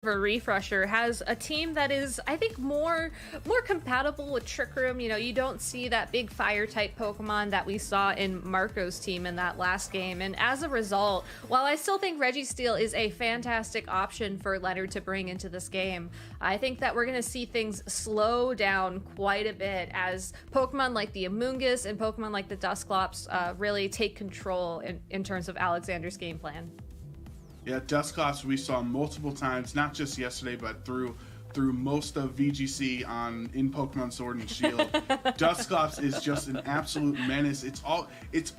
a refresher, has a team that is, I think, more compatible with Trick Room. You know, you don't see that big fire type Pokemon that we saw in Marco's team in that last game, and as a result, while I still think Registeel is a fantastic option for Leonard to bring into this game, I think that we're going to see things slow down quite a bit as Pokemon like the Amoonguss and Pokemon like the Dusclops really take control in terms of Alexander's game plan. Yeah, Dusclops we saw multiple times, not just yesterday, but through most of VGC in Pokemon Sword and Shield. Dusclops is just an absolute menace. It's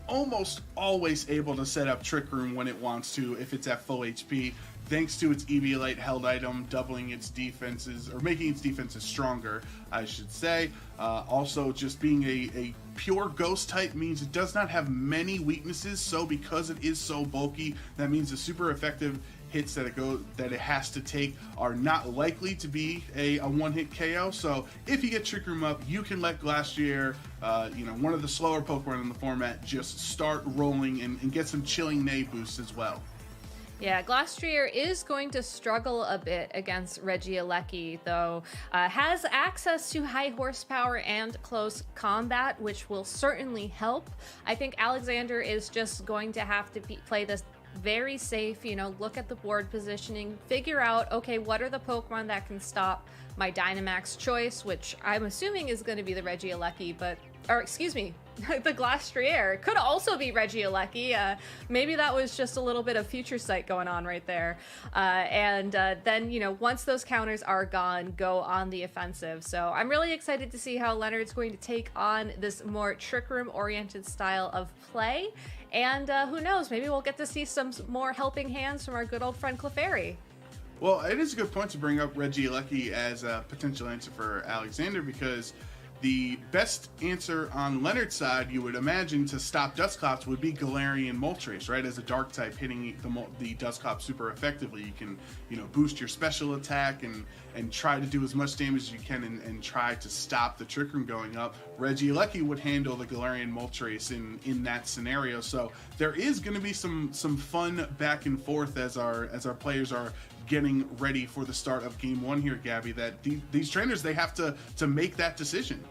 almost always able to set up Trick Room when it wants to if it's at full HP, thanks to its Eviolite held item doubling its defenses, or making its defenses stronger, I should say. Also, just being a pure ghost type means it does not have many weaknesses, so because it is so bulky, that means the super effective hits that it has to take are not likely to be a one-hit KO. So if you get Trick Room up, you can let Glastrier, one of the slower Pokemon in the format, just start rolling and get some Chilling Neigh boosts as well. Yeah, Glastrier is going to struggle a bit against Regieleki, though. Has access to high horsepower and close combat, which will certainly help. I think Alexander is just going to have to play this very safe, look at the board positioning, figure out, okay, what are the Pokemon that can stop my Dynamax choice, which I'm assuming is going to be the Regieleki, the Glastrier. Could also be Regieleki. Maybe that was just a little bit of future sight going on right there. Then, once those counters are gone, go on the offensive. So I'm really excited to see how Leonard's going to take on this more Trick Room oriented style of play. And who knows, maybe we'll get to see some more helping hands from our good old friend Clefairy. Well, it is a good point to bring up Regieleki as a potential answer for Alexander, because the best answer on Leonard's side, you would imagine, to stop Dusclops would be Galarian Moltres, right? As a dark type, hitting the Dusclops super effectively. You can, boost your special attack and try to do as much damage as you can and try to stop the Trick Room going up. Regieleki would handle the Galarian Moltres in that scenario. So there is going to be some fun back and forth as our players are getting ready for the start of game one here, Gabby, that these trainers, they have to make that decision.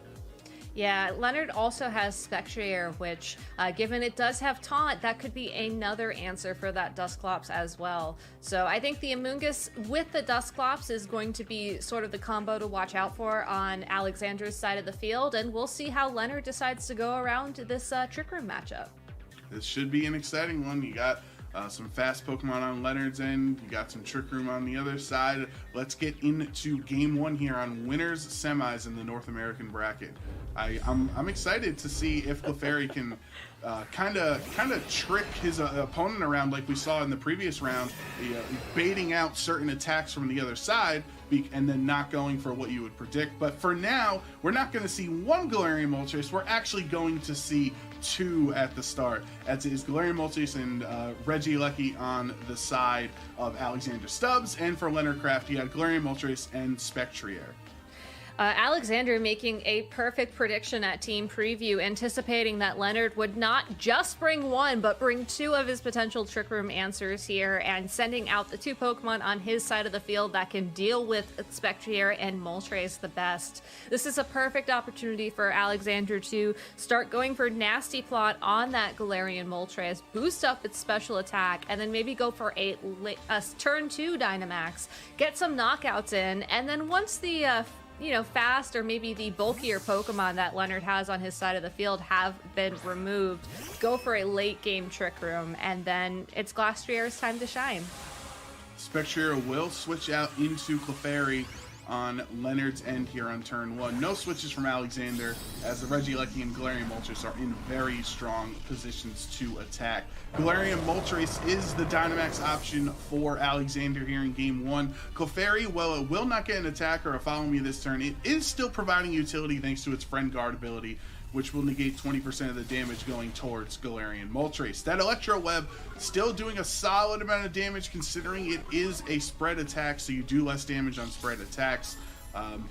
Yeah, Leonard also has Spectrier, which, given it does have Taunt, that could be another answer for that Dusclops as well. So I think the Amoonguss with the Dusclops is going to be sort of the combo to watch out for on Alexander's side of the field, and we'll see how Leonard decides to go around this Trick Room matchup. This should be an exciting one. You got some fast Pokemon on Leonard's end. You got some Trick Room on the other side. Let's get into game one here on winners semis in the North American bracket. I'm excited to see if Clefairy can kind of trick his opponent around like we saw in the previous round, baiting out certain attacks from the other side and then not going for what you would predict. But for now, we're not going to see one Galarian Moltres. We're actually going to see two at the start, as it is Galarian Moltres and Regieleki on the side of Alexander Stubbs, and for Leonard Craft, he had Galarian Moltres and Spectrier. Alexander making a perfect prediction at Team Preview, anticipating that Leonard would not just bring one, but bring two of his potential Trick Room answers here, and sending out the two Pokemon on his side of the field that can deal with Spectrier and Moltres the best. This is a perfect opportunity for Alexander to start going for Nasty Plot on that Galarian Moltres, boost up its special attack, and then maybe go for a turn 2 Dynamax, get some knockouts in, and then once the fast or maybe the bulkier Pokemon that Leonard has on his side of the field have been removed, go for a late game Trick Room, and then it's Glastrier's time to shine. Spectrier will switch out into Clefairy on Leonard's end here on turn one. No switches from Alexander, as the Regieleki and Galarian Moltres are in very strong positions to attack. Galarian Moltres is the Dynamax option for Alexander here in game one. Clefairy, well, it will not get an attack or a follow me this turn. It is still providing utility thanks to its Friend Guard ability, which will negate 20% of the damage going towards Galarian Moltres. That Electro Web still doing a solid amount of damage considering it is a spread attack, so you do less damage on spread attacks.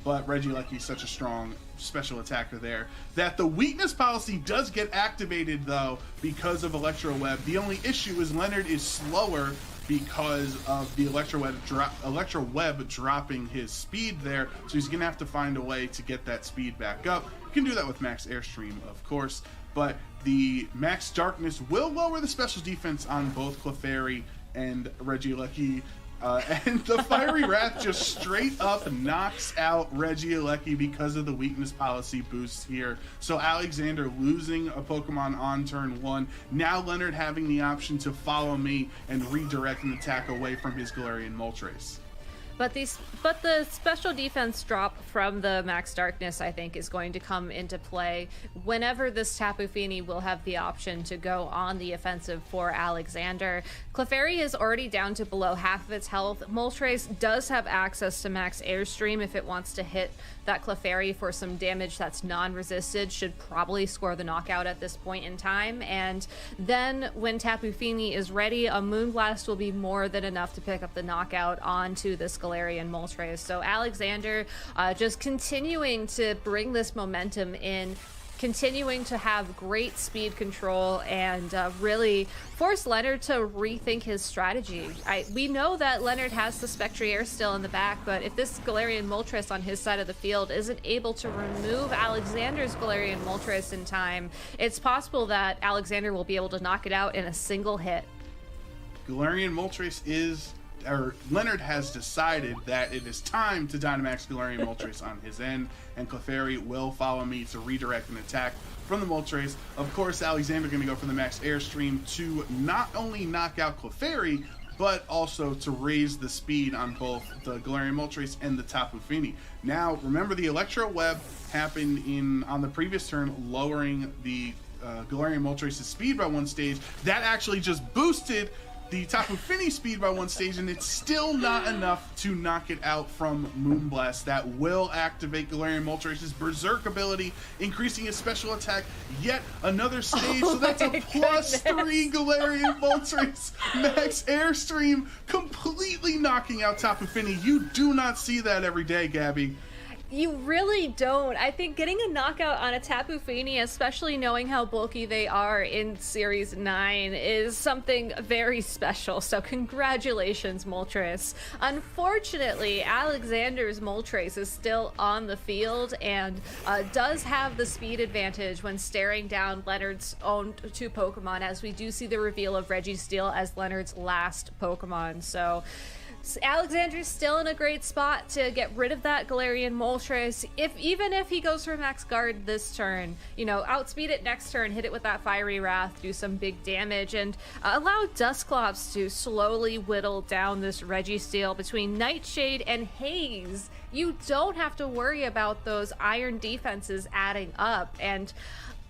But Regieleki is such a strong special attacker there that the weakness policy does get activated though because of Electro Web. The only issue is Leonard is slower because of the Electro Web dropping his speed there. So he's going to have to find a way to get that speed back up. You can do that with Max Airstream, of course, but the Max Darkness will lower the special defense on both Clefairy and Regieleki. And the Fiery Wrath just straight up knocks out Regieleki because of the weakness policy boost here. So Alexander losing a Pokemon on turn 1. Now Leonard having the option to follow me and redirect an attack away from his Galarian Moltres. But the special defense drop from the Max Darkness, I think, is going to come into play whenever this Tapu Fini will have the option to go on the offensive for Alexander. Clefairy is already down to below half of its health. Moltres does have access to Max Airstream if it wants to hit that Clefairy for some damage that's non-resisted. Should probably score the knockout at this point in time. And then when Tapu Fini is ready, a Moonblast will be more than enough to pick up the knockout onto this Galarian Moltres. So Alexander just continuing to bring this momentum in, continuing to have great speed control, and really force Leonard to rethink his strategy. We know that Leonard has the Spectrier still in the back, but if this Galarian Moltres on his side of the field isn't able to remove Alexander's Galarian Moltres in time, it's possible that Alexander will be able to knock it out in a single hit. Galarian Moltres Leonard has decided that it is time to Dynamax Galarian Moltres on his end, and Clefairy will follow me to redirect an attack from the Moltres. Of course, Alexander going to go for the Max Airstream to not only knock out Clefairy, but also to raise the speed on both the Galarian Moltres and the Tapu Fini. Now, remember the Electro Web happened on the previous turn, lowering the Galarian Moltres' speed by 1 stage. That actually just boosted the Tapu Fini speed by 1 stage, and it's still not enough to knock it out from Moonblast. That will activate Galarian Moltres' Berserk ability, increasing his special attack yet another stage. So that's a +3 Galarian Moltres Max Airstream, completely knocking out Tapu Fini. You do not see that every day, Gabby. You really don't. I think getting a knockout on a Tapu Fini, especially knowing how bulky they are in Series 9, is something very special. So congratulations, Moltres. Unfortunately, Alexander's Moltres is still on the field and does have the speed advantage when staring down Leonard's own 2 Pokemon, as we do see the reveal of Registeel as Leonard's last Pokemon. So Alexander's still in a great spot to get rid of that Galarian Moltres. Even if he goes for Max Guard this turn, outspeed it next turn, hit it with that Fiery Wrath, do some big damage, and allow Dusclops to slowly whittle down this Registeel. Between Nightshade and Haze, you don't have to worry about those iron defenses adding up. And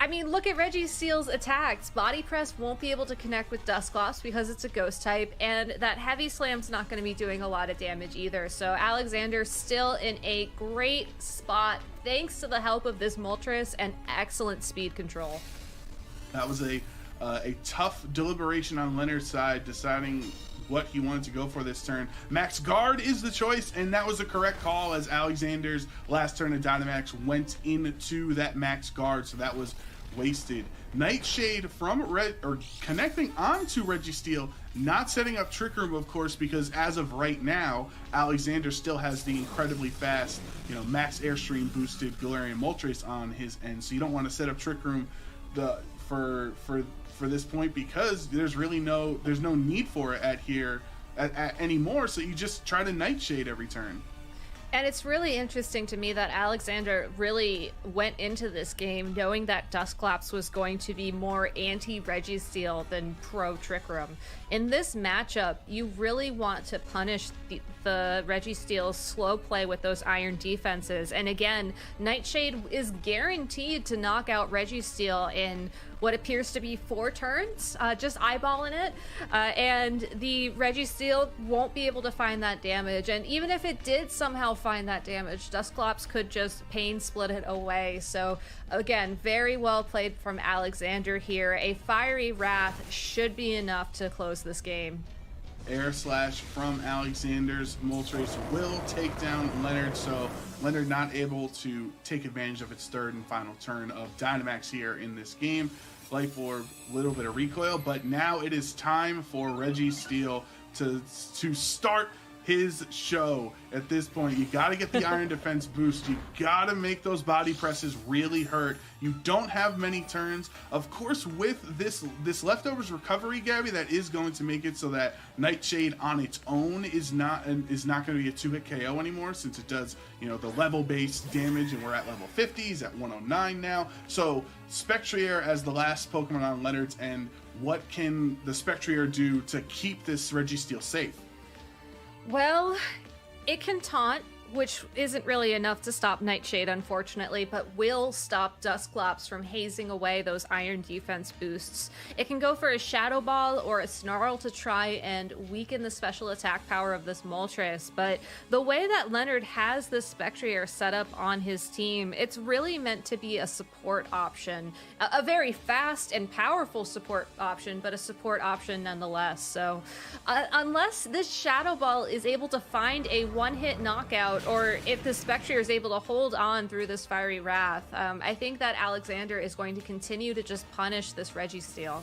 I mean, look at Registeel's attacks. Body Press won't be able to connect with Dusclops because it's a ghost type, and that Heavy Slam's not going to be doing a lot of damage either. So Alexander's still in a great spot thanks to the help of this Moltres and excellent speed control. That was a tough deliberation on Leonard's side, deciding what he wanted to go for this turn. Max Guard is the choice, and that was the correct call, as Alexander's last turn of Dynamax went into that Max Guard, so that was wasted. Nightshade from connecting onto Registeel, not setting up Trick Room, of course, because as of right now, Alexander still has the incredibly fast, Max Airstream boosted Galarian Moltres on his end, so you don't want to set up Trick Room for this point, because there's no need for it anymore, so you just try to Nightshade every turn. And it's really interesting to me that Alexander really went into this game knowing that Dusclops was going to be more anti-Registeel than pro-Trick Room. In this matchup, you really want to punish the Registeel's slow play with those iron defenses. And again, Nightshade is guaranteed to knock out Registeel in what appears to be 4 turns, just eyeballing it. And the Registeel won't be able to find that damage. And even if it did somehow find that damage, Dusclops could just pain split it away. So again, very well played from Alexander here. A Fiery Wrath should be enough to close this game. Air Slash from Alexander's Moltres will take down Leonard, so Leonard not able to take advantage of its 3rd and final turn of Dynamax here in this game. Life Orb, little bit of recoil, but now it is time for Registeel to start his show. At this point, you got to get the iron defense boost. You got to make those body presses really hurt. You don't have many turns. Of course, with this leftovers recovery, Gabby, that is going to make it so that Nightshade on its own is not going to be a 2-hit KO anymore, since it does, the level-based damage, and we're at level 50. He's at 109 now. So Spectrier as the last Pokemon on Leonard's end. What can the Spectrier do to keep this Registeel safe? Well, it can taunt, which isn't really enough to stop Nightshade, unfortunately, but will stop Dusclops from hazing away those iron defense boosts. It can go for a Shadow Ball or a Snarl to try and weaken the special attack power of this Moltres, but the way that Leonard has this Spectrier set up on his team, it's really meant to be a support option. A very fast and powerful support option, but a support option nonetheless. So unless this Shadow Ball is able to find a one-hit knockout, or if the Spectrier is able to hold on through this Fiery Wrath, I think that Alexander is going to continue to just punish this Registeel.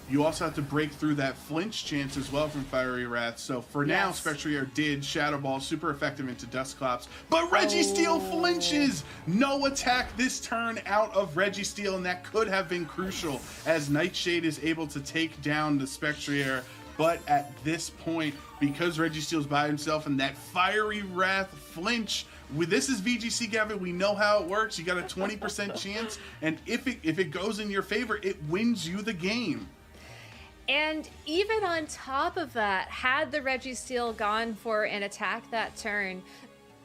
You also have to break through that flinch chance as well from Fiery Wrath. So for now, Spectrier did Shadow Ball, super effective into Dusclops, but Registeel flinches! No attack this turn out of Registeel, and that could have been crucial as Nightshade is able to take down the Spectrier. But at this point, because Registeel's by himself and that Fiery Wrath flinch, this is VGC, Gavin. We know how it works. You got a 20% chance, and if it goes in your favor, it wins you the game. And even on top of that, had the Registeel gone for an attack that turn,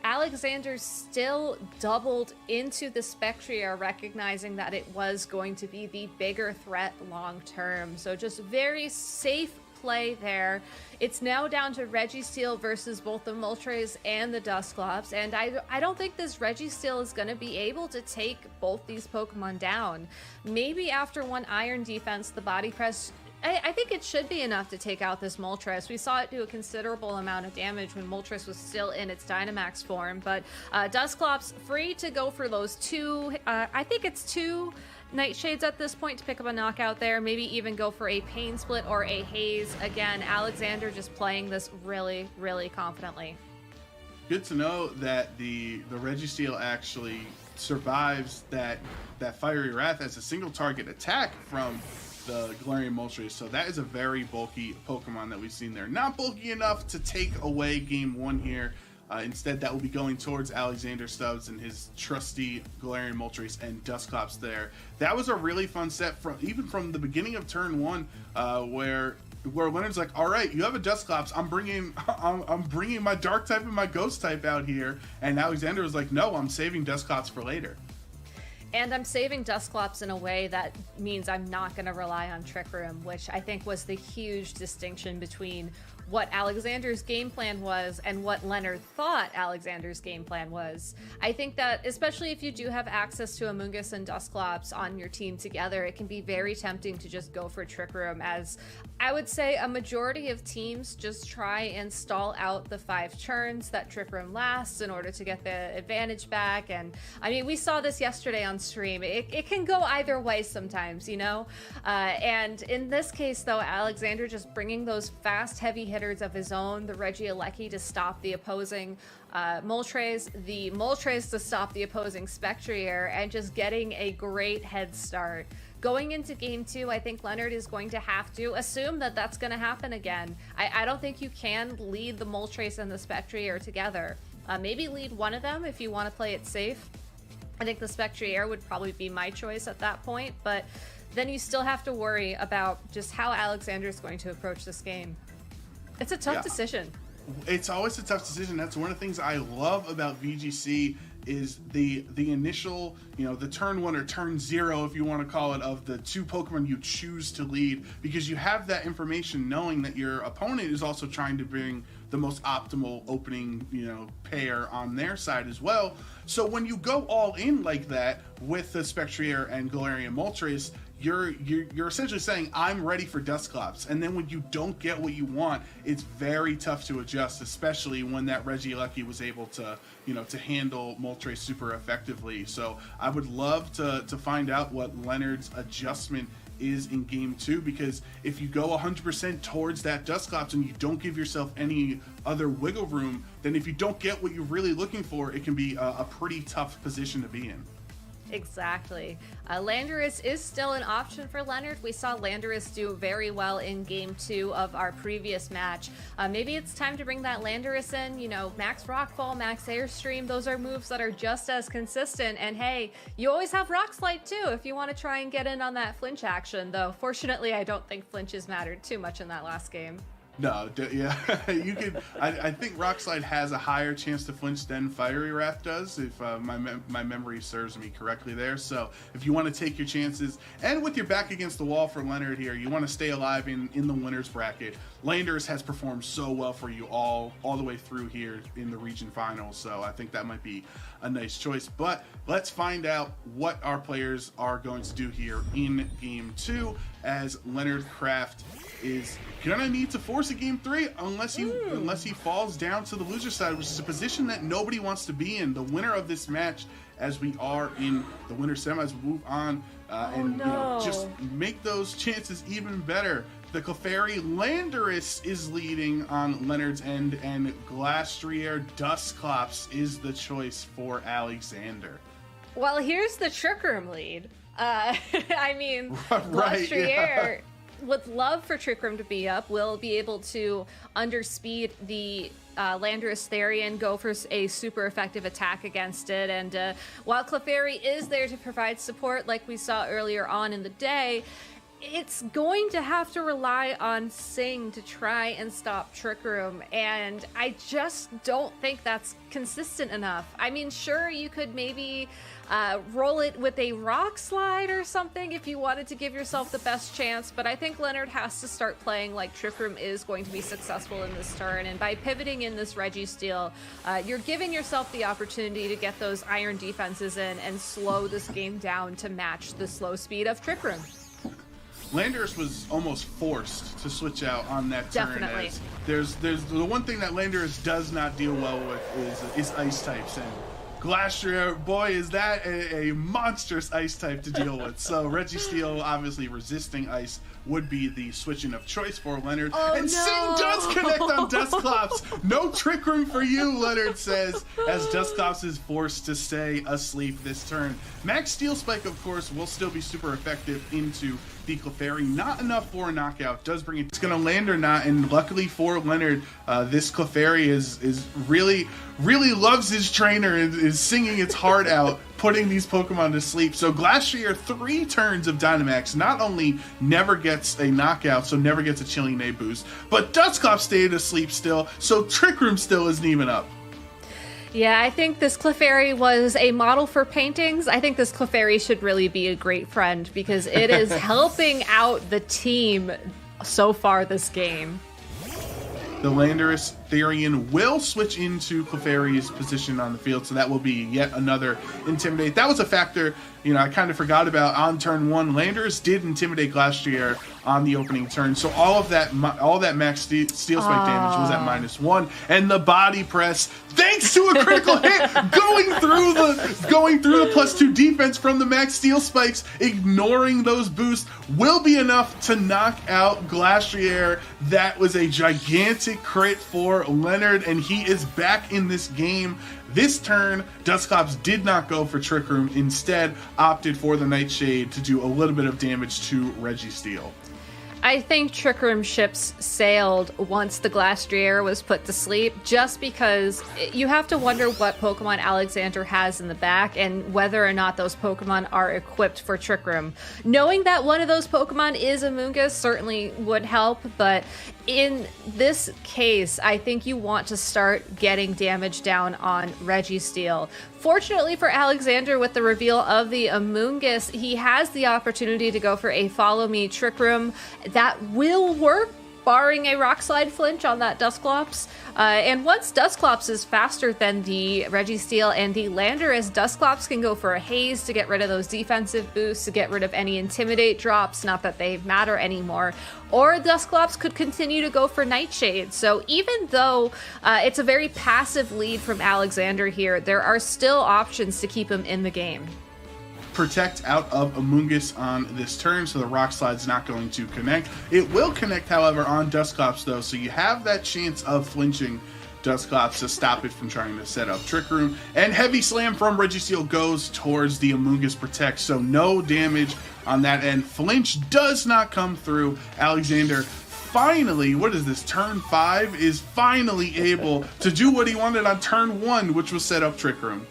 Alexander still doubled into the Spectrier, recognizing that it was going to be the bigger threat long term. So just very safe play there. It's now down to Registeel versus both the Moltres and the Dusclops, and I don't think this Registeel is going to be able to take both these Pokemon down. Maybe after one Iron defense, the Body Press, I think it should be enough to take out this Moltres. We saw it do a considerable amount of damage when Moltres was still in its Dynamax form, but Dusclops free to go for those two, I think it's two Nightshades at this point to pick up a knockout there, maybe even go for a Pain Split or a Haze. Again, Alexander just playing this really, really confidently. Good to know that the Registeel actually survives that Fiery Wrath as a single target attack from the Galarian Moltres. So that is a very bulky Pokemon that we've seen there. Not bulky enough to take away game one here. Instead, that will be going towards Alexander Stubbs and his trusty Galarian Moltres and Dusclops there. That was a really fun set, even from the beginning of turn one, where Leonard's like, all right, you have a Dusclops. I'm bringing my Dark type and my Ghost type out here. And Alexander was like, no, I'm saving Dusclops for later. And I'm saving Dusclops in a way that means I'm not going to rely on Trick Room, which I think was the huge distinction between what Alexander's game plan was and what Leonard thought Alexander's game plan was. I think that, especially if you do have access to Amoonguss and Dusclops on your team together, it can be very tempting to just go for Trick Room, as I would say a majority of teams just try and stall out the 5 turns that Trick Room lasts in order to get the advantage back. And I mean, we saw this yesterday on stream. It can go either way sometimes, and in this case though, Alexander just bringing those fast heavy hitters of his own, the Regieleki to stop the opposing Moltres, the Moltres to stop the opposing Spectrier, and just getting a great head start. Going into game 2, I think Leonard is going to have to assume that that's going to happen again. I don't think you can lead the Moltres and the Spectrier together. Maybe lead one of them if you want to play it safe. I think the Spectrier would probably be my choice at that point, but then you still have to worry about just how Alexander is going to approach this game. It's a tough decision. It's always a tough decision. That's one of the things I love about VGC is the initial, the turn 1 or turn 0, if you want to call it, of the 2 Pokemon you choose to lead, because you have that information knowing that your opponent is also trying to bring the most optimal opening, pair on their side as well. So when you go all in like that with the Spectrier and Galarian Moltres, you're essentially saying, I'm ready for Dusclops. And then when you don't get what you want, it's very tough to adjust, especially when that Regieleki was able to, to handle Moltres super effectively. So I would love to find out what Leonard's adjustment is in game 2, because if you go 100% towards that Dusclops and you don't give yourself any other wiggle room, then if you don't get what you're really looking for, it can be a pretty tough position to be in. Exactly. Landorus is still an option for Leonard. We saw Landorus do very well in game 2 of our previous match. Maybe it's time to bring that Landorus in. You know, max Rockfall, max Airstream, those are moves that are just as consistent. And hey, you always have Rock Slide too if you want to try and get in on that flinch action, though fortunately I don't think flinches mattered too much in that last game. No, yeah, you could. I think Rock Slide has a higher chance to flinch than Fiery Wrath does, if my memory serves me correctly there. So if you want to take your chances, and with your back against the wall for Leonard here, you want to stay alive in the winners bracket. Landorus has performed so well for you all the way through here in the region finals, so I think that might be a nice choice. But let's find out what our players are going to do here in game 2, as Leonard Craft is gonna need to force a game 3 unless he falls down to the loser side, which is a position that nobody wants to be in. The winner of this match, as we are in the winner semis, move on and just make those chances even better. The Clefairy Landorus is leading on Leonard's end, and Glastrier Dusclops is the choice for Alexander. Well, here's the Trick Room lead. I mean, right, Glastrier would love for Trick Room to be up. Will be able to underspeed the Landorus Therian, go for a super effective attack against it. And while Clefairy is there to provide support, like we saw earlier on in the day, it's going to have to rely on Sing to try and stop Trick Room, and I just don't think that's consistent enough. I mean, sure, you could maybe roll it with a Rock Slide or something if you wanted to give yourself the best chance, but I think Leonard has to start playing like Trick Room is going to be successful in this turn, and by pivoting in this Registeel, you're giving yourself the opportunity to get those iron defenses in and slow this game down to match the slow speed of Trick Room. Landorus was almost forced to switch out on that turn. Definitely. There's the one thing that Landorus does not deal well with is ice types, and Glastrier, boy, is that a monstrous ice type to deal with. So Registeel, obviously resisting ice, would be the switching of choice for Leonard. And Sing does connect on Dusclops. No Trick Room for you, Leonard says, as Dusclops is forced to stay asleep this turn. Max Steel Spike, of course, will still be super effective into the Clefairy. Not enough for a knockout. Does bring it. It's going to land or not, and luckily for Leonard, this Clefairy is really loves his trainer and is singing its heart out, putting these Pokemon to sleep. So Glastrier, 3 turns of Dynamax, not only never gets a knockout, so never gets a Chilling Day boost, but Dusclops stayed asleep still, so Trick Room still isn't even up. Yeah, I think this Clefairy was a model for paintings. I think this Clefairy should really be a great friend because it is helping out the team so far this game. The Landorus Therian will switch into Clefairy's position on the field, so that will be yet another Intimidate. That was a factor, I kind of forgot about on turn 1. Landorus did Intimidate Glastrier on the opening turn, so all that max Steel Spike damage was at -1, and the body press, thanks to a critical hit, going through the +2 defense from the max Steel Spikes, ignoring those boosts, will be enough to knock out Glastrier. That was a gigantic crit for Leonard, and he is back in this game. This turn, Dusclops did not go for Trick Room, instead opted for the Nightshade to do a little bit of damage to Registeel. I think Trick Room ships sailed once the Glastrier was put to sleep, just because you have to wonder what Pokemon Alexander has in the back and whether or not those Pokemon are equipped for Trick Room. Knowing that one of those Pokemon is Amoonguss certainly would help, but in this case, I think you want to start getting damage down on Registeel. Fortunately for Alexander, with the reveal of the Amoonguss, he has the opportunity to go for a Follow Me Trick Room. That will work, barring a Rock Slide flinch on that Dusclops. And once Dusclops is faster than the Registeel and the Landorus, Dusclops can go for a Haze to get rid of those defensive boosts, to get rid of any Intimidate drops, not that they matter anymore. Or Dusclops could continue to go for Nightshade. So even though it's a very passive lead from Alexander here, there are still options to keep him in the game. Protect out of Amoonguss on this turn, so the Rock Slide's not going to connect. It will connect, however, on Dusclops, though, so you have that chance of flinching Dusclops to stop it from trying to set up Trick Room. And Heavy Slam from Registeel goes towards the Amoonguss Protect, so no damage on that end. Flinch does not come through. Alexander finally, what is this, turn 5, is finally able to do what he wanted on turn 1, which was set up Trick Room.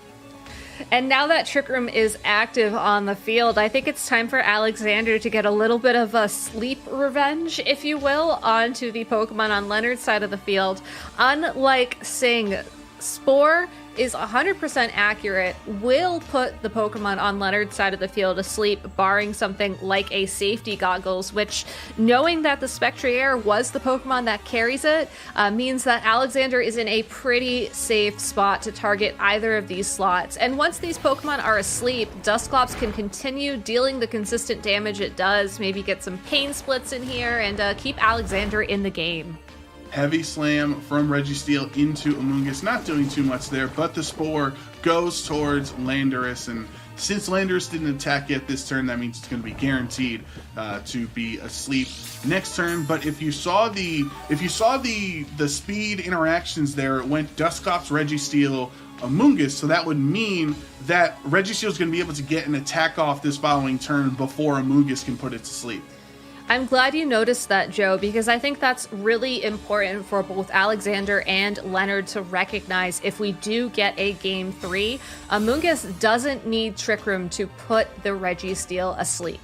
And now that Trick Room is active on the field, I think it's time for Alexander to get a little bit of a sleep revenge, if you will, onto the Pokemon on Leonard's side of the field. Unlike Sing, Spore is 100% accurate, will put the Pokemon on Leonard's side of the field asleep, barring something like a safety goggles, which, knowing that the Spectrier was the Pokemon that carries it, means that Alexander is in a pretty safe spot to target either of these slots. And once these Pokemon are asleep, Dusclops can continue dealing the consistent damage it does, maybe get some pain splits in here, and keep Alexander in the game. Heavy Slam from Registeel into Amoonguss, not doing too much there, but the Spore goes towards Landorus, and since Landorus didn't attack yet this turn, that means it's going to be guaranteed to be asleep next turn. But if you saw the speed interactions there, it went Dusclops, Registeel, Amoonguss, so that would mean that Registeel is going to be able to get an attack off this following turn before Amoonguss can put it to sleep. I'm glad you noticed that, Joe, because I think that's really important for both Alexander and Leonard to recognize if we do get a Game 3. Amoonguss doesn't need Trick Room to put the Registeel asleep.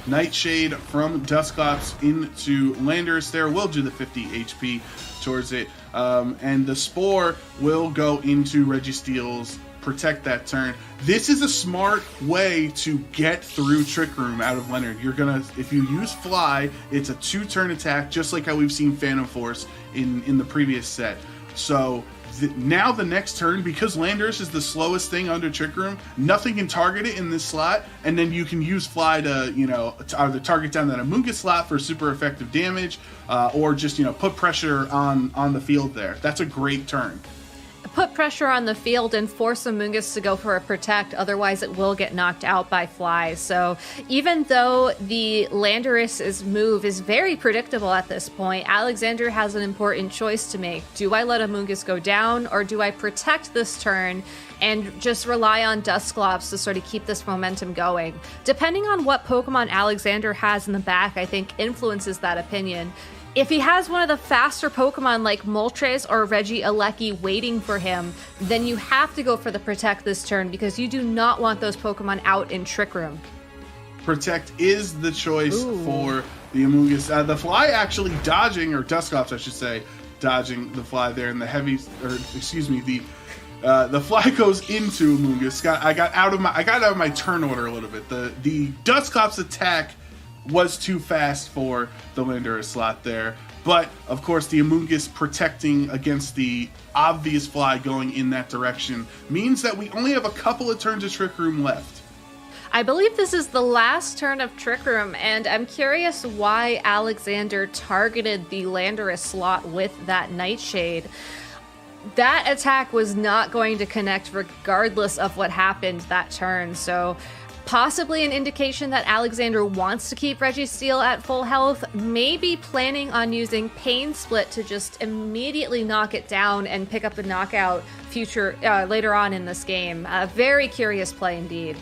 Nightshade from Dusclops into Landorus there will do the 50 HP towards it. And the Spore will go into Registeel's Protect that turn. This is a smart way to get through Trick Room out of Leonard. You're gonna, if you use Fly, it's a 2-turn attack, just like how we've seen Phantom Force in the previous set. So now the next turn, because Landorus is the slowest thing under Trick Room, nothing can target it in this slot, and then you can use Fly to, to either target down that Amoonguss slot for super effective damage, or just, put pressure on the field there. That's a great turn. Put pressure on the field and force Amoonguss to go for a Protect, otherwise it will get knocked out by Fly. So even though the Landorus's move is very predictable at this point, Alexander has an important choice to make. Do I let Amoonguss go down, or do I protect this turn and just rely on Dusclops to sort of keep this momentum going? Depending on what Pokemon Alexander has in the back, I think influences that opinion. If he has one of the faster Pokemon like Moltres or Regieleki waiting for him, then you have to go for the Protect this turn, because you do not want those Pokemon out in Trick Room. Protect is the choice for the Amoonguss. The Fly actually dodging, or Dusclops I should say, dodging the Fly there, and the Fly goes into Amoonguss. I got out of my turn order a little bit. The Dusclops attack was too fast for the Landorus slot there. But, of course, the Amoonguss protecting against the obvious Fly going in that direction means that we only have a couple of turns of Trick Room left. I believe this is the last turn of Trick Room, and I'm curious why Alexander targeted the Landorus slot with that Nightshade. That attack was not going to connect regardless of what happened that turn, so possibly an indication that Alexander wants to keep Registeel at full health, maybe planning on using Pain Split to just immediately knock it down and pick up a knockout later on in this game. A very curious play indeed.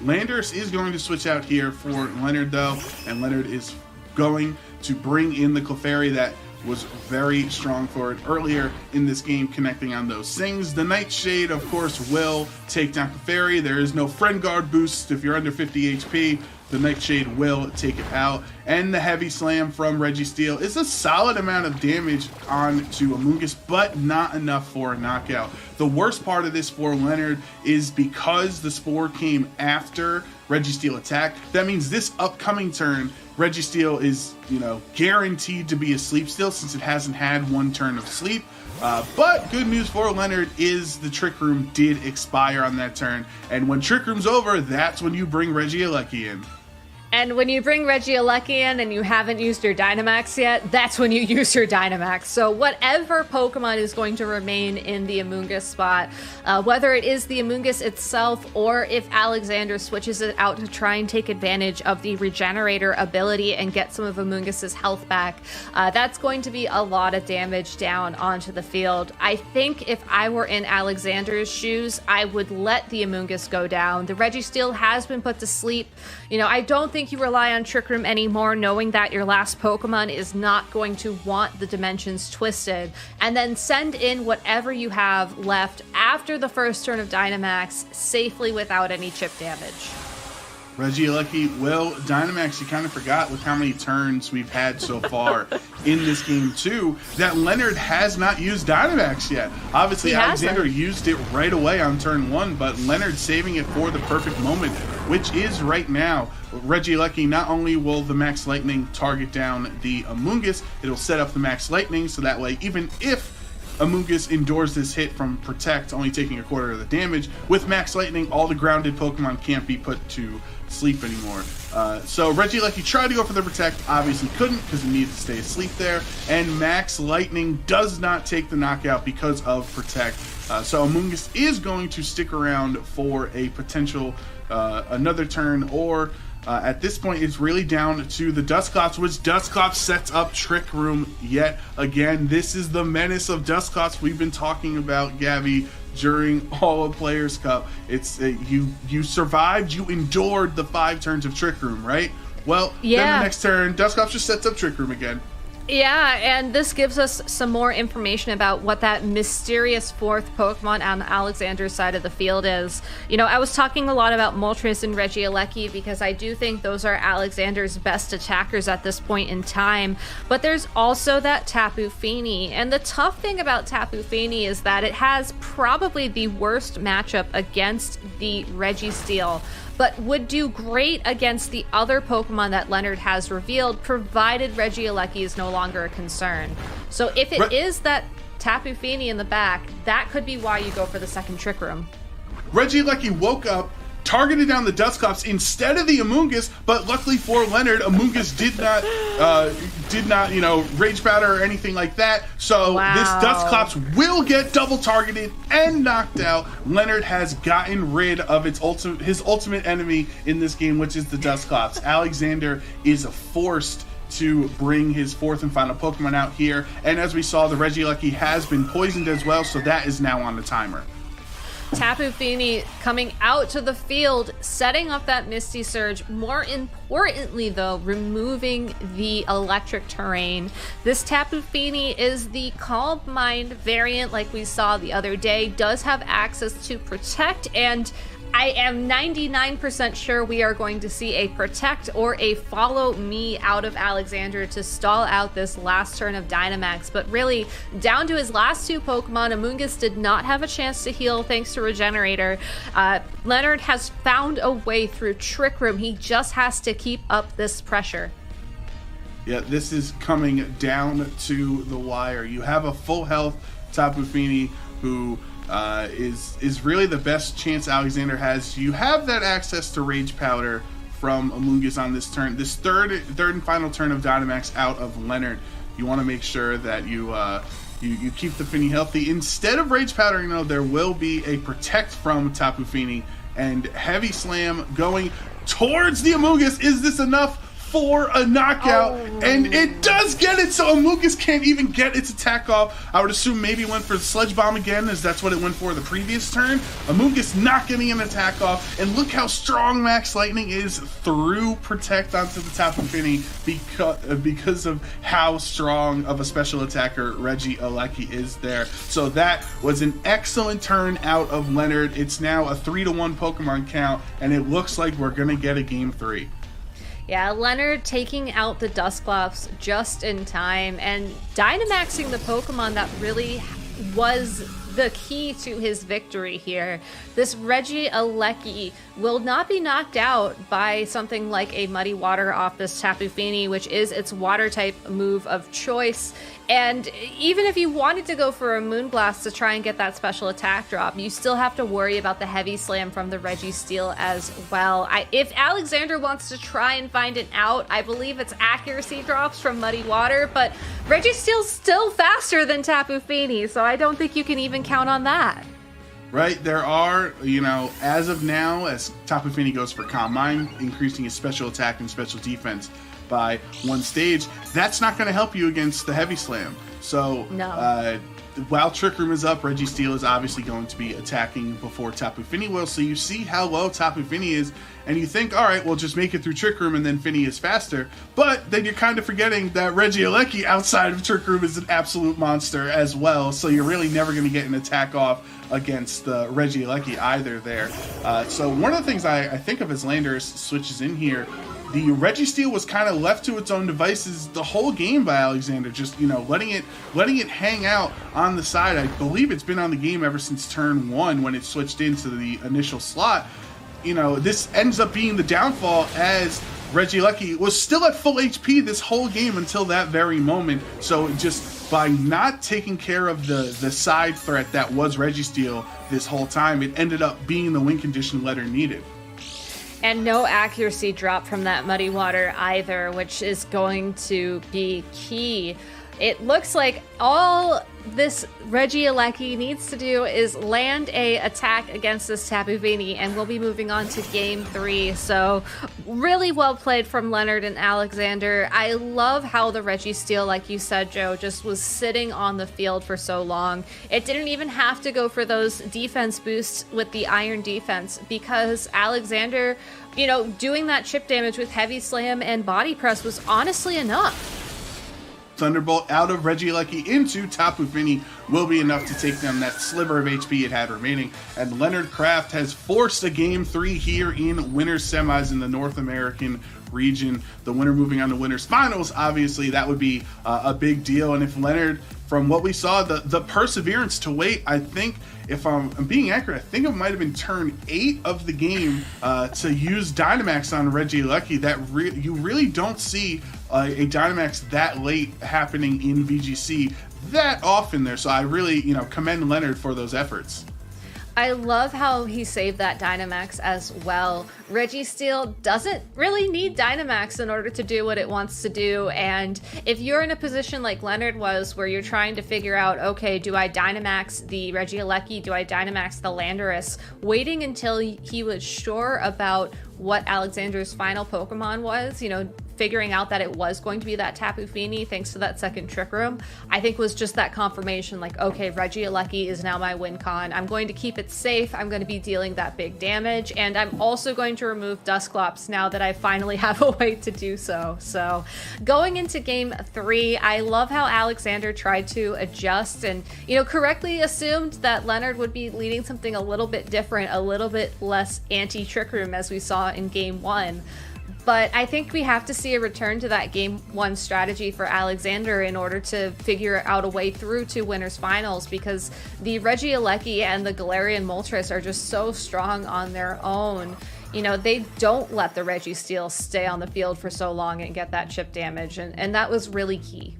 Landorus is going to switch out here for Leonard, though, and Leonard is going to bring in the Clefairy that was very strong for it earlier in this game, connecting on those things. The Nightshade, of course, will take down Clefairy. There is no Friend Guard boost if you're under 50 HP. The Nightshade will take it out. And the Heavy Slam from Registeel is a solid amount of damage onto Amoonguss, but not enough for a knockout. The worst part of this for Leonard is because the Spore came after Registeel attack. That means this upcoming turn, Registeel is, guaranteed to be asleep still, since it hasn't had one turn of sleep. But good news for Leonard is the Trick Room did expire on that turn. And when Trick Room's over, that's when you bring Regieleki in. And when you bring Regieleki in and you haven't used your Dynamax yet, that's when you use your Dynamax. So whatever Pokemon is going to remain in the Amoonguss spot, whether it is the Amoonguss itself or if Alexander switches it out to try and take advantage of the Regenerator ability and get some of Amoonguss's health back, that's going to be a lot of damage down onto the field. I think if I were in Alexander's shoes, I would let the Amoonguss go down. The Registeel has been put to sleep. You know, I don't think you rely on Trick Room anymore, knowing that your last Pokemon is not going to want the dimensions twisted, and then send in whatever you have left after the first turn of Dynamax safely without any chip damage. Regieleki will Dynamax. You kind of forgot with how many turns we've had so far in this game too, that Leonard has not used Dynamax yet. Obviously, Alexander used it right away on turn 1, but Leonard saving it for the perfect moment, which is right now. Regieleki, not only will the Max Lightning target down the Amoonguss, it'll set up the Max Lightning so that way, even if Amoonguss endures this hit from Protect, only taking a quarter of the damage, with Max Lightning, all the grounded Pokemon can't be put to sleep anymore. So Regieleki tried to go for the Protect, obviously couldn't because he needed to stay asleep there, and Max Lightning does not take the knockout because of Protect. So Amoonguss is going to stick around for a potential another turn, or at this point it's really down to the Dusclops, which Dusclops sets up Trick Room yet again. This is the menace of Dusclops we've been talking about, Gabby, during all of Players Cup. It's you survived, you endured the 5 turns of Trick Room, right? Well, then the next turn, Dusclops just sets up Trick Room again. Yeah, and this gives us some more information about what that mysterious 4th Pokemon on Alexander's side of the field is. You know, I was talking a lot about Moltres and Regieleki because I do think those are Alexander's best attackers at this point in time, but there's also that Tapu Fini, and the tough thing about Tapu Fini is that it has probably the worst matchup against the Registeel, but would do great against the other Pokemon that Leonard has revealed, provided Regieleki is no longer a concern. So if it is that Tapu Fini in the back, that could be why you go for the second Trick Room. Regieleki woke up, targeted down the Dusclops instead of the Amoonguss, but luckily for Leonard, Amoonguss did not, you know, Rage Powder or anything like that. So this Dusclops will get double targeted and knocked out. Leonard has gotten rid of his ultimate enemy in this game, which is the Dusclops. Alexander is forced to bring his 4th and final Pokemon out here, and as we saw, the Regieleki has been poisoned as well, so that is now on the timer. Tapu Fini coming out to the field, setting up that Misty Surge. More importantly, though, removing the electric terrain. This Tapu Fini is the Calm Mind variant, like we saw the other day, does have access to Protect, and I am 99% sure we are going to see a Protect or a Follow Me out of Alexander to stall out this last turn of Dynamax. But really, down to his last 2 Pokemon, Amoonguss did not have a chance to heal thanks to Regenerator. Leonard has found a way through Trick Room. He just has to keep up this pressure. Yeah, this is coming down to the wire. You have a full health Tapu Fini who is really the best chance Alexander has. You have that access to Rage Powder from Amoonguss on this turn. This third and final turn of Dynamax out of Leonard. You want to make sure that you keep the Fini healthy. Instead of Rage Powder, you know, there will be a Protect from Tapu Fini, and Heavy Slam going towards the Amoonguss. Is this enough for a knockout? And it does get it, so Amoonguss can't even get its attack off. I would assume maybe it went for the Sledge Bomb again, as that's what it went for the previous turn. Amoonguss not getting an attack off, and look how strong Max Lightning is through Protect onto the Tapu Fini because of how strong of a special attacker Regieleki is there. So that was an excellent turn out of Leonard. It's now a 3-1 Pokemon count, and it looks like we're gonna get a Game 3. Yeah, Leonard taking out the Dusclops just in time and Dynamaxing the Pokemon that really was the key to his victory here. This Regieleki will not be knocked out by something like a Muddy Water off this Tapu Fini, which is its water type move of choice. And even if you wanted to go for a Moonblast to try and get that special attack drop, you still have to worry about the Heavy Slam from the Registeel as well. If Alexander wants to try and find an out, I believe it's accuracy drops from Muddy Water, but Registeel's still faster than Tapu Fini, so I don't think you can even count on that. Right, there are, as of now, as Tapu Fini goes for Calm Mind, increasing his special attack and special defense by 1 stage, that's not going to help you against the Heavy Slam. So, no. While Trick Room is up, Registeel is obviously going to be attacking before Tapu Fini will. So you see how low Tapu Fini is, and you think, all right, we'll just make it through Trick Room, and then Fini is faster. But then you're kind of forgetting that Regieleki outside of Trick Room is an absolute monster as well. So you're really never going to get an attack off against Regieleki either there. So one of the things I think of as Landers switches in here, the Registeel was kind of left to its own devices the whole game by Alexander, just letting it hang out on the side. I believe it's been on the game ever since turn 1 when it switched into the initial slot. This ends up being the downfall, as Regieleki was still at full HP this whole game until that very moment. So just by not taking care of the side threat that was Registeel this whole time, it ended up being the win condition Leonard needed. And no accuracy drop from that Muddy Water either, which is going to be key. It looks like all this Regieleki needs to do is land a attack against this Tapu Fini, and we'll be moving on to game 3. So really well played from Leonard and Alexander. I love how the Registeel, like you said, Joe, just was sitting on the field for so long. It didn't even have to go for those defense boosts with the Iron Defense, because Alexander, doing that chip damage with Heavy Slam and Body Press was honestly enough. Thunderbolt out of Regieleki into Tapu Fini will be enough to take down that sliver of HP it had remaining. And Leonard Kraft has forced a Game 3 here in Winners Semis in the North American region. The winner moving on to Winners Finals, obviously, that would be a big deal. And if Leonard, from what we saw, the perseverance to wait, I think, if I'm being accurate, I think it might have been turn 8 of the game to use Dynamax on Regieleki. That you really don't see a Dynamax that late happening in VGC that often there. So I really, commend Leonard for those efforts. I love how he saved that Dynamax as well. Registeel doesn't really need Dynamax in order to do what it wants to do, and if you're in a position like Leonard was, where you're trying to figure out, okay, do I Dynamax the Regieleki, do I Dynamax the Landorus, waiting until he was sure about what Alexander's final Pokemon was, figuring out that it was going to be that Tapu Fini thanks to that second Trick Room, I think was just that confirmation, like, okay, Regieleki is now my win con. I'm going to keep it safe. I'm going to be dealing that big damage, and I'm also going to remove Dusclops now that I finally have a way to do so. So going into game 3, I love how Alexander tried to adjust and, correctly assumed that Leonard would be leading something a little bit different, a little bit less anti-Trick Room as we saw in game 1. But I think we have to see a return to that game 1 strategy for Alexander in order to figure out a way through to Winners Finals, because the Regieleki and the Galarian Moltres are just so strong on their own. They don't let the Registeel stay on the field for so long and get that chip damage, and that was really key.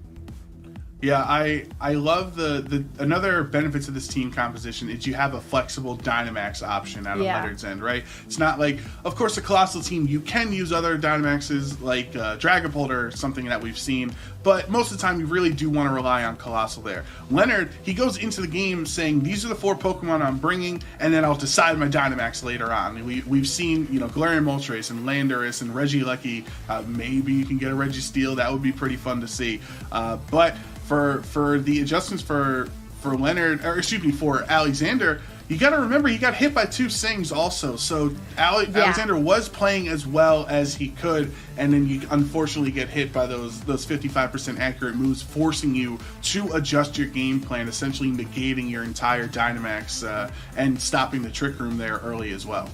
Yeah, I love the another benefits of this team composition is you have a flexible Dynamax option out of Leonard's end, right? It's not like, of course, a Colossal team, you can use other Dynamaxes like Dragapult or something that we've seen, but most of the time you really do want to rely on Colossal there. Leonard, he goes into the game saying, these are the 4 Pokemon I'm bringing, and then I'll decide my Dynamax later on. We've seen, Galarian Moltres and Landorus and Regieleki. Maybe you can get a Registeel. That would be pretty fun to see. But for the adjustments for Leonard, or excuse me, for Alexander, you got to remember he got hit by 2 Sings also. So Alexander was playing as well as he could, and then you unfortunately get hit by those 55% accurate moves, forcing you to adjust your game plan, essentially negating your entire Dynamax and stopping the Trick Room there early as well.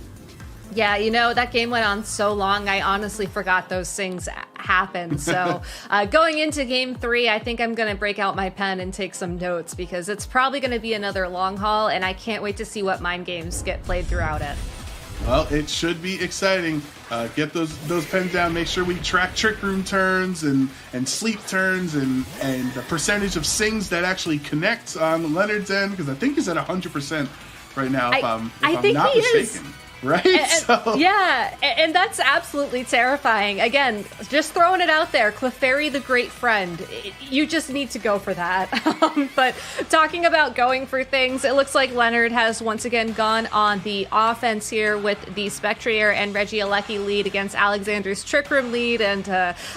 Yeah, that game went on so long, I honestly forgot those things happened. So going into game 3, I think I'm going to break out my pen and take some notes because it's probably going to be another long haul, and I can't wait to see what mind games get played throughout it. Well, it should be exciting. Get those pens down. Make sure we track Trick Room turns and sleep turns and the percentage of sings that actually connect on Leonard's end, because I think he's at 100% right now, if I'm not mistaken. Right? Yeah, and that's absolutely terrifying. Again, just throwing it out there, Clefairy the Great Friend. You just need to go for that. But talking about going for things, it looks like Leonard has once again gone on the offense here with the Spectrier and Regieleki lead against Alexander's Trick Room lead. And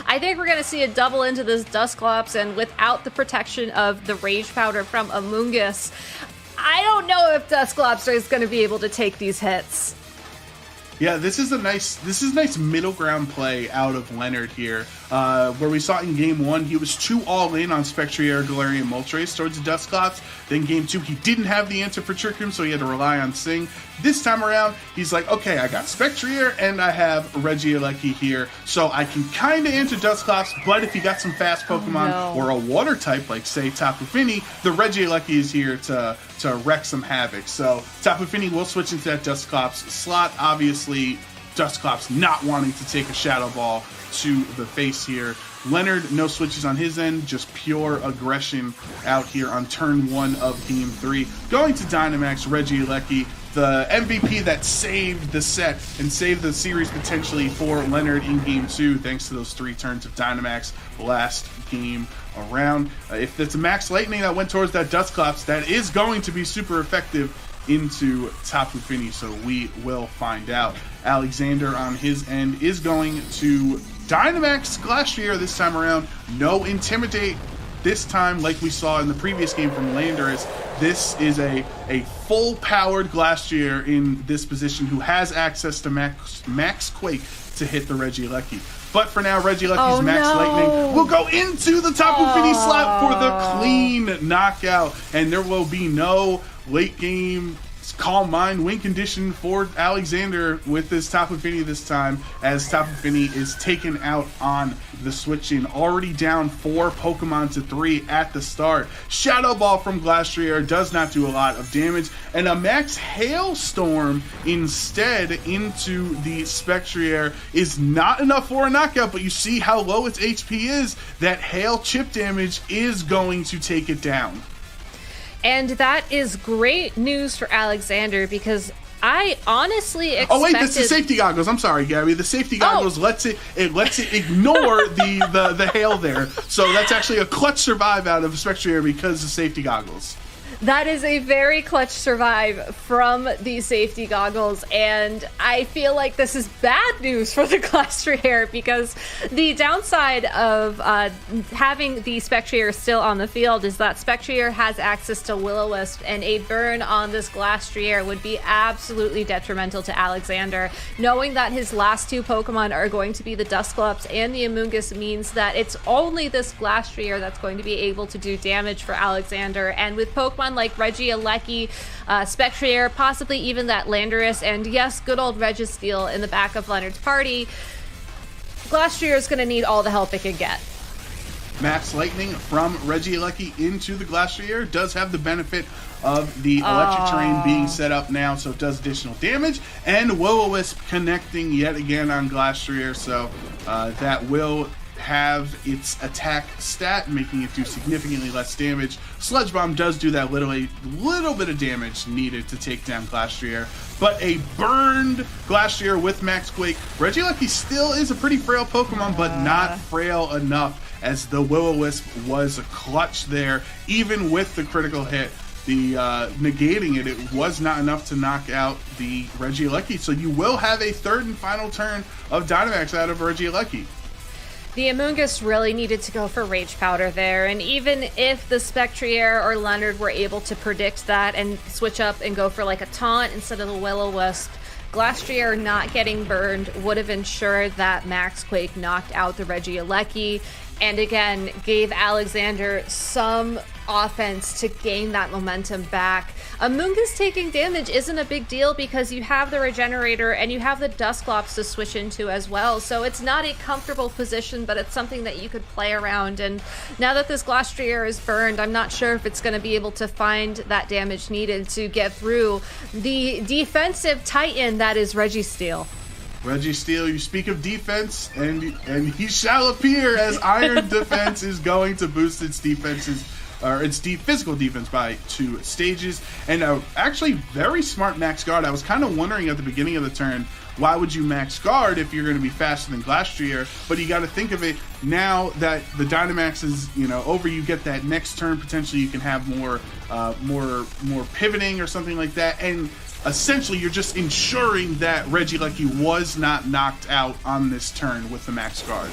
I think we're going to see a double into this Dusclops, and without the protection of the Rage Powder from Amoonguss, I don't know if Dusclops is going to be able to take these hits. Yeah, this is a nice middle ground play out of Leonard here, where we saw in game 1 he was too all in on Spectrier, Galarian Moltres towards the Dusclops. Then game 2 he didn't have the answer for Trick Room, so he had to rely on Sing. This time around, he's like, okay, I got Spectrier and I have Regieleki here, so I can kind of answer Dusclops, but if you got some fast Pokemon or a water type, like say Tapu Fini, the Regieleki is here to wreak some havoc. So Tapu Fini will switch into that Dusclops slot. Obviously, Dusclops not wanting to take a Shadow Ball to the face here. Leonard, no switches on his end, just pure aggression out here on turn 1 of game 3. Going to Dynamax, Regieleki, the MVP that saved the set and saved the series potentially for Leonard in game 2, thanks to those 3 turns of Dynamax last game around. If it's a Max Lightning that went towards that Dusclops, that is going to be super effective into Tapu Fini, so we will find out. Alexander on his end is going to Dynamax Glastrier this time around. No Intimidate this time, like we saw in the previous game from Landorus. This is a full-powered Glastrier in this position who has access to Max Quake to hit the Regieleki. But for now, Regieleki's Max Lightning will go into the Tapu Fini slot for the clean knockout, and there will be no late game Calm Mind win condition for Alexander with this Tapu Fini this time, as Tapu Fini is taken out on the switch-in, already down 4 Pokemon to 3 at the start. Shadow Ball from Glastrier does not do a lot of damage, and a Max Hailstorm instead into the Spectrier is not enough for a knockout, but you see how low its HP is. That Hail chip damage is going to take it down. And that is great news for Alexander, because I honestly expected... Oh wait, that's the safety goggles. I'm sorry, Gabby. The safety goggles lets it ignore the hail there. So that's actually a clutch survive out of Spectrier because of safety goggles. That is a very clutch survive from the safety goggles, and I feel like this is bad news for the Glastrier, because the downside of having the Spectrier still on the field is that Spectrier has access to Will-O-Wisp, and a burn on this Glastrier would be absolutely detrimental to Alexander. Knowing that his last 2 Pokemon are going to be the Dusclops and the Amoonguss means that it's only this Glastrier that's going to be able to do damage for Alexander, and with Pokemon like Regieleki, Spectrier, possibly even that Landorus, and yes, good old Registeel in the back of Leonard's party, Glastrier is going to need all the help it can get. Max Lightning from Regieleki into the Glastrier does have the benefit of the electric terrain being set up now, so it does additional damage, and Will-O-Wisp connecting yet again on Glastrier, so that will have its attack stat, making it do significantly less damage. Sludge Bomb does do that little bit of damage needed to take down Glastrier, but a burned Glastrier with Max Quake. Regieleki still is a pretty frail Pokemon, but not frail enough, as the Will-O-Wisp was a clutch there, even with the critical hit. The negating it was not enough to knock out the Regieleki, so you will have a third and final turn of Dynamax out of Regieleki. The Amoonguss really needed to go for Rage Powder there, and even if the Spectrier or Leonard were able to predict that and switch up and go for like a Taunt instead of the Will-O-Wisp, Glastrier not getting burned would have ensured that Max Quake knocked out the Regieleki, and again gave Alexander some offense to gain that momentum back. Amoonguss taking damage isn't a big deal because you have the Regenerator and you have the Dusclops to switch into as well, so it's not a comfortable position, but it's something that you could play around. And now that this Glastrier is burned, I'm not sure if it's going to be able to find that damage needed to get through the defensive titan that is Registeel. Registeel, you speak of defense, and he shall appear as Iron Defense is going to boost its defenses, or its physical defense by 2 stages. And actually, very smart max guard. I was kind of wondering at the beginning of the turn, why would you max guard if you're going to be faster than Glastrier? But you got to think of it now that the Dynamax is over. You get that next turn, potentially you can have more pivoting or something like that, and essentially you're just ensuring that Regieleki was not knocked out on this turn with the max guard.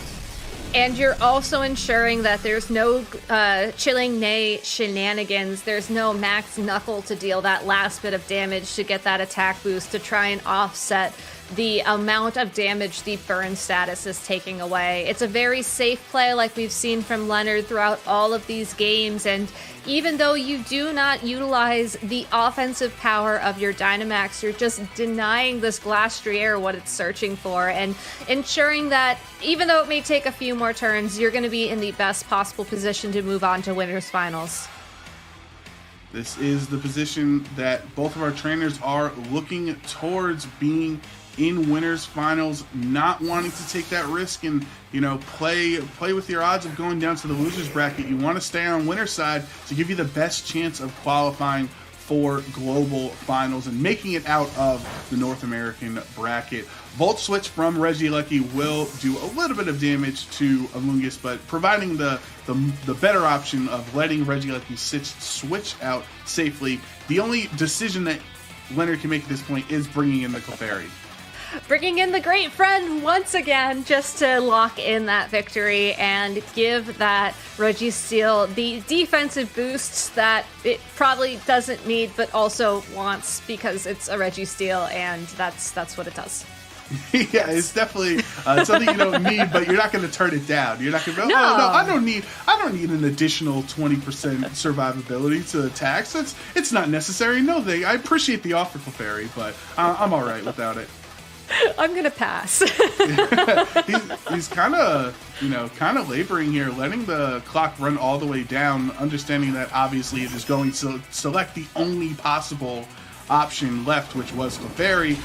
And you're also ensuring that there's no Chilling Neigh shenanigans. There's no max Knuckle to deal that last bit of damage to get that attack boost to try and offset the amount of damage the burn status is taking away. It's a very safe play like we've seen from Leonard throughout all of these games, and even though you do not utilize the offensive power of your Dynamax, you're just denying this Glastrier what it's searching for and ensuring that even though it may take a few more turns, you're going to be in the best possible position to move on to Winners Finals. This is the position that both of our trainers are looking towards, being in Winners Finals, not wanting to take that risk and play with your odds of going down to the losers bracket. You want to stay on winner's side to give you the best chance of qualifying for global finals and making it out of the North American bracket. Volt Switch from Regieleki will do a little bit of damage to Amoonguss, but providing the better option of letting Regieleki switch out safely. The only decision that Leonard can make at this point is bringing in the Clefairy. Bringing in the great friend once again just to lock in that victory and give that Registeel the defensive boosts that it probably doesn't need but also wants because it's a Registeel, and that's what it does. Yeah, it's definitely something you don't need, but you're not going to turn it down. You're not going to go, no, I don't need an additional 20% survivability to attacks. It's not necessary. No, I appreciate the offer, Clefairy, but I'm all right without it. I'm gonna pass. He's kind of laboring here, letting the clock run all the way down, understanding that obviously it is going to select the only possible option left, which was Clefairy.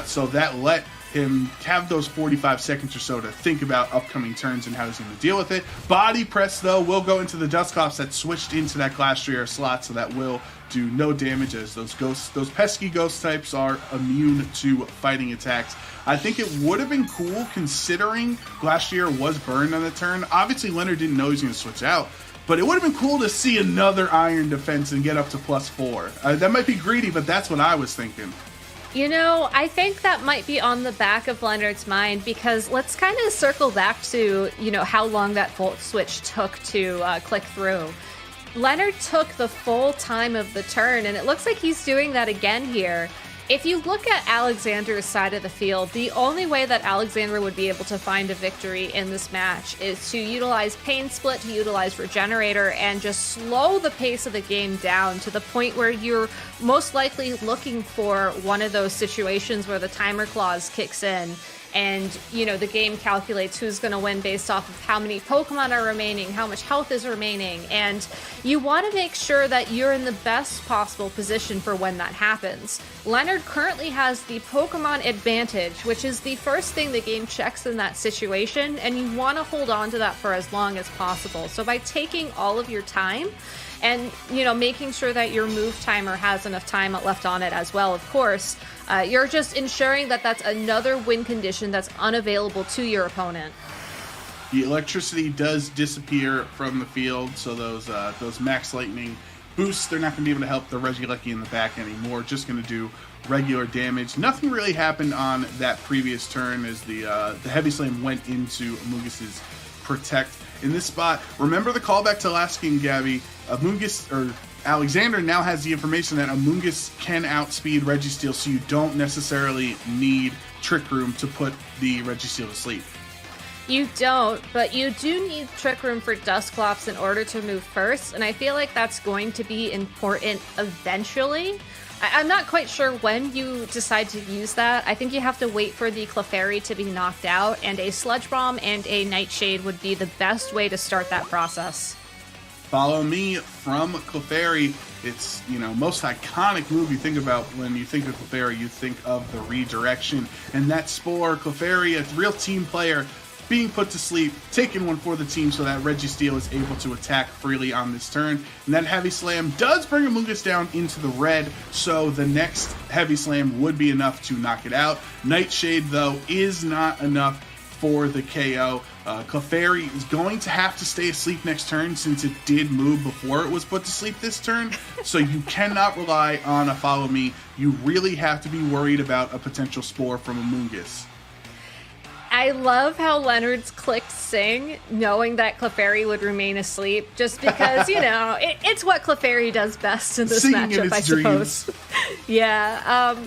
So that let him have those 45 seconds or so to think about upcoming turns and how he's going to deal with it. Body Press, though, will go into the Dusclops that switched into that Glastrier slot, so that will do no damage as those pesky ghost types are immune to fighting attacks. I think it would have been cool considering Glastrier was burned on the turn. Obviously, Leonard didn't know he was going to switch out, but it would have been cool to see another Iron Defense and get up to +4. That might be greedy, but that's what I was thinking. I think that might be on the back of Leonard's mind, because let's kind of circle back to, how long that Volt Switch took to click through. Leonard took the full time of the turn, and it looks like he's doing that again here. If you look at Alexander's side of the field, the only way that Alexander would be able to find a victory in this match is to utilize Pain Split, to utilize Regenerator, and just slow the pace of the game down to the point where you're most likely looking for one of those situations where the timer clause kicks in. And, the game calculates who's going to win based off of how many Pokemon are remaining, how much health is remaining, and you want to make sure that you're in the best possible position for when that happens. Leonard currently has the Pokemon advantage, which is the first thing the game checks in that situation, and you want to hold on to that for as long as possible. So by taking all of your time, and, making sure that your move timer has enough time left on it as well, of course, you're just ensuring that that's another win condition that's unavailable to your opponent. The electricity does disappear from the field, so those Max Lightning boosts, they're not going to be able to help the Regieleki in the back anymore. Just going to do regular damage. Nothing really happened on that previous turn as the Heavy Slam went into Amoonguss's Protect. In this spot, remember the callback to last game, Gabby. Alexander now has the information that Amoonguss can outspeed Registeel, so you don't necessarily need Trick Room to put the Registeel to sleep. You don't, but you do need Trick Room for Dusclops in order to move first, and I feel like that's going to be important eventually. I'm not quite sure when you decide to use that. I think you have to wait for the Clefairy to be knocked out, and a Sludge Bomb and a Nightshade would be the best way to start that process. Follow Me from Clefairy. It's, most iconic move you think about when you think of Clefairy. You think of the redirection. And that Spore, Clefairy, a real team player, being put to sleep, taking one for the team so that Registeel is able to attack freely on this turn. And that Heavy Slam does bring Amoonguss down into the red, so the next Heavy Slam would be enough to knock it out. Nightshade, though, is not enough for the KO. Clefairy is going to have to stay asleep next turn since it did move before it was put to sleep this turn. So you cannot rely on a Follow Me. You really have to be worried about a potential Spore from Amoonguss. I love how Leonard's clicked Sing, knowing that Clefairy would remain asleep, just because, it's what Clefairy does best in this matchup, I suppose. Yeah,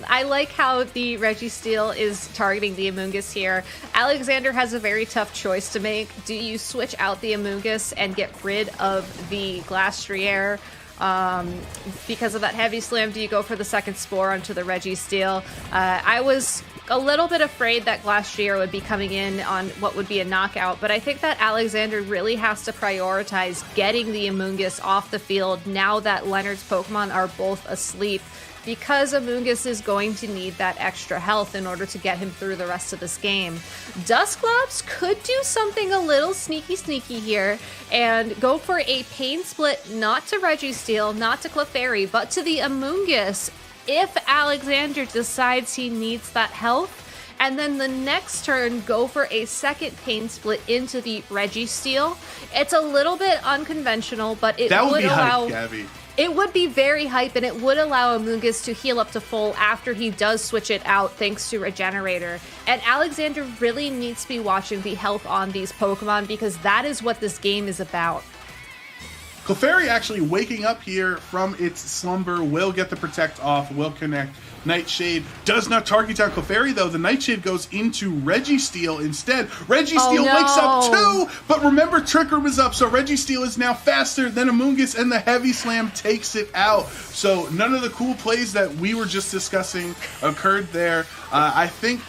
I like how the Registeel is targeting the Amoonguss here. Alexander has a very tough choice to make. Do you switch out the Amoonguss and get rid of the Glastrier? Because of that Heavy Slam, do you go for the second Spore onto the Registeel? I was a little bit afraid that Glastrier would be coming in on what would be a knockout, but I think that Alexander really has to prioritize getting the Amoonguss off the field now that Leonard's Pokemon are both asleep, because Amoonguss is going to need that extra health in order to get him through the rest of this game. Dusclops could do something a little sneaky here and go for a Pain Split, not to Registeel, not to Clefairy, but to the Amoonguss if Alexander decides he needs that health, and then the next turn go for a second Pain Split into the Registeel. It's a little bit unconventional, but it would allow... Gabby. It would be very hype, and it would allow Amoonguss to heal up to full after he does switch it out thanks to Regenerator. And Alexander really needs to be watching the health on these Pokemon, because that is what this game is about. Clefairy actually waking up here from its slumber will get the Protect off, will connect. Nightshade does not target down Clefairy, though. The Nightshade goes into Registeel instead. Registeel wakes up too, but remember, Trick Room is up, so Registeel is now faster than Amoonguss, and the Heavy Slam takes it out. So none of the cool plays that we were just discussing occurred there. I think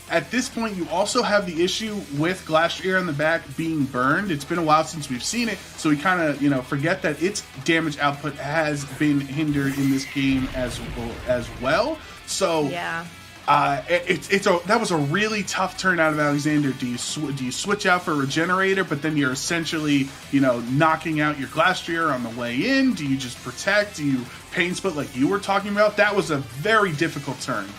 at this point, you also have the issue with Glastrier on the back being burned. It's been a while since we've seen it, so we kind of, forget that its damage output has been hindered in this game as well. So yeah, that was a really tough turn out of Alexander. Do you switch out for Regenerator, but then you're essentially, knocking out your Glastrier on the way in? Do you just protect? Do you Pain Split like you were talking about? That was a very difficult turn.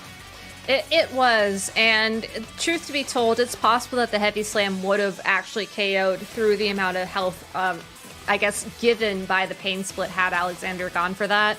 It was, and truth to be told, it's possible that the Heavy Slam would have actually KO'd through the amount of health, I guess, given by the Pain Split had Alexander gone for that.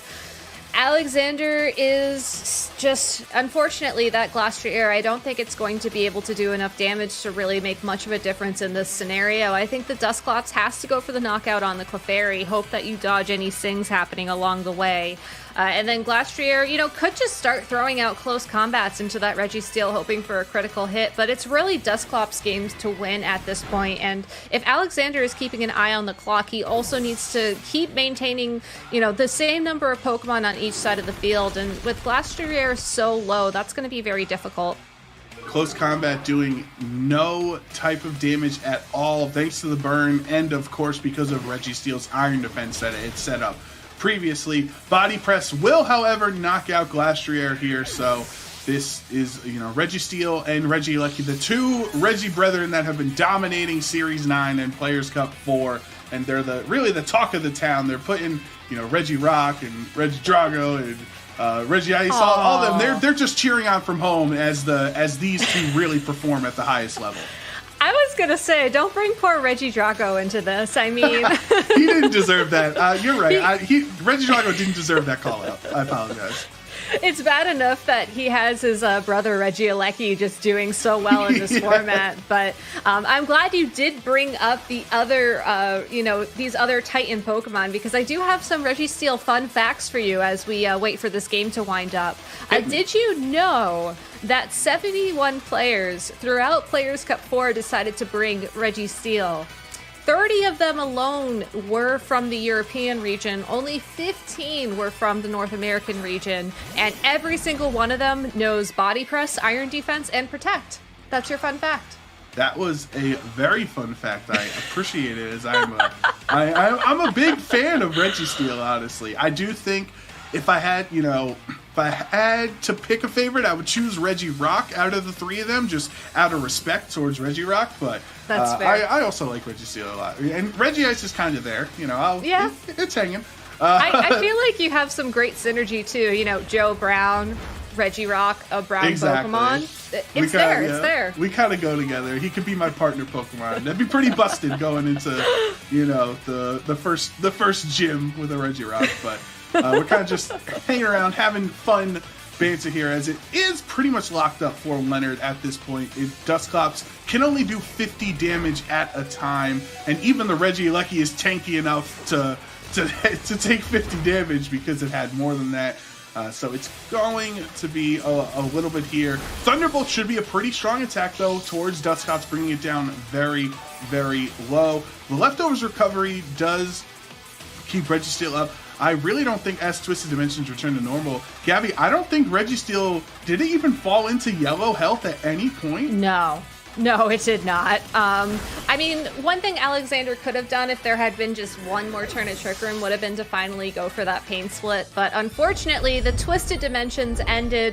Alexander is just, unfortunately, that Glastrier, I don't think it's going to be able to do enough damage to really make much of a difference in this scenario. I think the Dusclops has to go for the knockout on the Clefairy, hope that you dodge any Sings happening along the way. And then Glastrier, could just start throwing out close combats into that Registeel, hoping for a critical hit. But it's really Dusclops' games to win at this point. And if Alexander is keeping an eye on the clock, he also needs to keep maintaining, the same number of Pokemon on each side of the field. And with Glastrier so low, that's going to be very difficult. Close combat doing no type of damage at all, thanks to the burn, and of course because of Registeel's Iron Defense that it had set up previously. Body Press will, however, knock out Glastrier here, so this is, Registeel and Regieleki, the two Regi brethren that have been dominating Series 9 and Players Cup 4, and they're really the talk of the town. They're putting, Regirock and Regidrago and Regice, all of them. They're just cheering on from home as these two really perform at the highest level. I was gonna say, don't bring poor Regidrago into this. I mean, he didn't deserve that. You're right. Regidrago didn't deserve that call out. I apologize. It's bad enough that he has his brother Regieleki just doing so well in this format, but I'm glad you did bring up the other, these other Titan Pokemon, because I do have some Registeel fun facts for you as we wait for this game to wind up. Did you know that 71 players throughout Players Cup 4 decided to bring Registeel? 30 of them alone were from the European region, only 15 were from the North American region, and every single one of them knows Body Press, Iron Defense, and Protect. That's your fun fact. That was a very fun fact. I appreciate it, as I'm a big fan of Registeel, honestly. I do think if I had to pick a favorite, I would choose Regirock out of the three of them, just out of respect towards Regirock, but that's fair. I also like Registeel a lot. And Regice is kind of there, it's hanging. I feel like you have some great synergy too. Joe Brown, Regirock, a brown Pokemon. It's there. We kind of go together. He could be my partner Pokemon. That'd be pretty busted going into, the first gym with a Regirock, but we're kind of just hanging around, having fun banter here, as it is pretty much locked up for Leonard at this point. Dusclops can only do 50 damage at a time, and even the Regieleki is tanky enough to take 50 damage because it had more than that. So it's going to be a little bit here. Thunderbolt should be a pretty strong attack, though, towards Dusclops, bringing it down very, very low. The Leftovers recovery does keep Registeel up. I really don't think as Twisted Dimensions return to normal. Gabby, I don't think Registeel, did it even fall into yellow health at any point? No, it did not. One thing Alexander could have done if there had been just one more turn of Trick Room would have been to finally go for that Pain Split. But unfortunately, the Twisted Dimensions ended